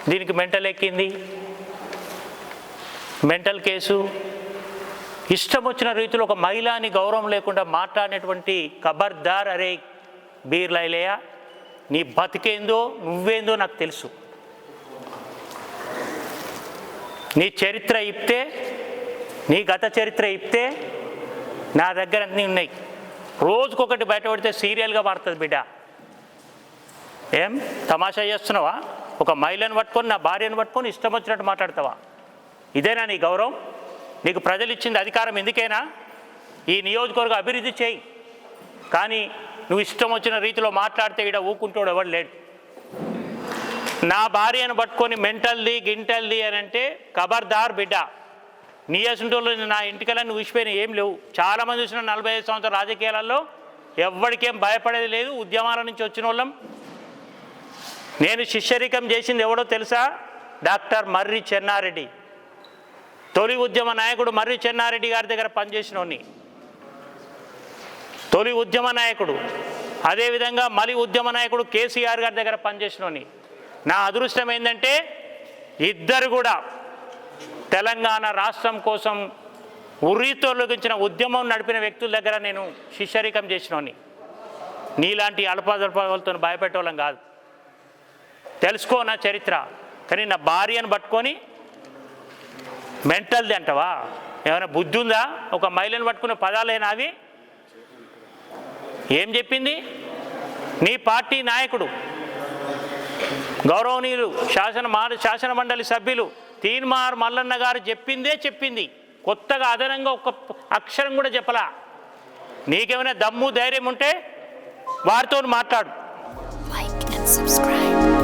దీనికి మెంటల్ ఎక్కింది, mental case. ఇష్టం వచ్చిన రీతిలో ఒక మహిళని గౌరవం లేకుండా మాట్లాడినటువంటి ఖబర్దార్. అరే బీర్లా ఐలయ్య, నీ బతికేందో నువ్వేందో నాకు తెలుసు. నీ చరిత్ర ఇప్తే, నీ గత చరిత్ర ఇప్తే నా దగ్గర అన్నీ ఉన్నాయి. రోజుకొకటి బయటపడితే సీరియల్గా మారుతుంది బిడ్డ. ఏం తమాషా చేస్తున్నావా? ఒక మహిళను పట్టుకొని, నా భార్యను పట్టుకొని ఇష్టం వచ్చినట్టు మాట్లాడతావా? ఇదేనా నీ గౌరవం? నీకు ప్రజలు ఇచ్చింది అధికారం ఎందుకైనా? ఈ నియోజకవర్గ అభివృద్ధి చేయి. కానీ నువ్వు ఇష్టం వచ్చిన రీతిలో మాట్లాడితే ఇక్కడ ఊకుంటాడు ఎవడు లేడు. నా భార్యను పట్టుకొని మెంటల్ది గింటల్ది అని అంటే ఖబర్దార్ బిడ్డ. నీ అసంటోళ్ళు నా ఇంటికల్లా నువ్వు విసిపోయినా ఏం లేవు. చాలామంది చూసిన 45 సంవత్సరాల రాజకీయాలలో ఎవరికేం భయపడేది లేదు. ఉద్యమాల నుంచి వచ్చిన వాళ్ళం. నేను శిష్యరికం చేసింది ఎవడో తెలుసా? డాక్టర్ మర్రి చెన్నారెడ్డి. తొలి ఉద్యమ నాయకుడు మర్రి చెన్నారెడ్డి గారి దగ్గర పనిచేసినోని, తొలి ఉద్యమ నాయకుడు. అదేవిధంగా మలి ఉద్యమ నాయకుడు కేసీఆర్ గారి దగ్గర పనిచేసినోని. నా అదృష్టం ఏంటంటే ఇద్దరు కూడా తెలంగాణ రాష్ట్రం కోసం ఉర్రీతోలగించిన ఉద్యమం నడిపిన వ్యక్తుల దగ్గర నేను శిష్యరికం చేసినోని. నీలాంటి అల్పదల్పలతో భయపెట్టేవాళ్ళం కాదు. తెలుసుకో నా చరిత్ర. కానీ నా భార్యను పట్టుకొని మెంటల్ది అంటవా? ఏమైనా బుద్ధి ఉందా? ఒక మహిళను పట్టుకునే పదాలేనా అవి? ఏం చెప్పింది నీ పార్టీ నాయకుడు, గౌరవనీయులు శాసన మండలి సభ్యులు తీన్మార్ మల్లన్న గారు చెప్పింది. కొత్తగా అదనంగా ఒక అక్షరం కూడా చెప్పలా. నీకేమైనా దమ్ము ధైర్యం ఉంటే వారితో మాట్లాడు. Like and subscribe.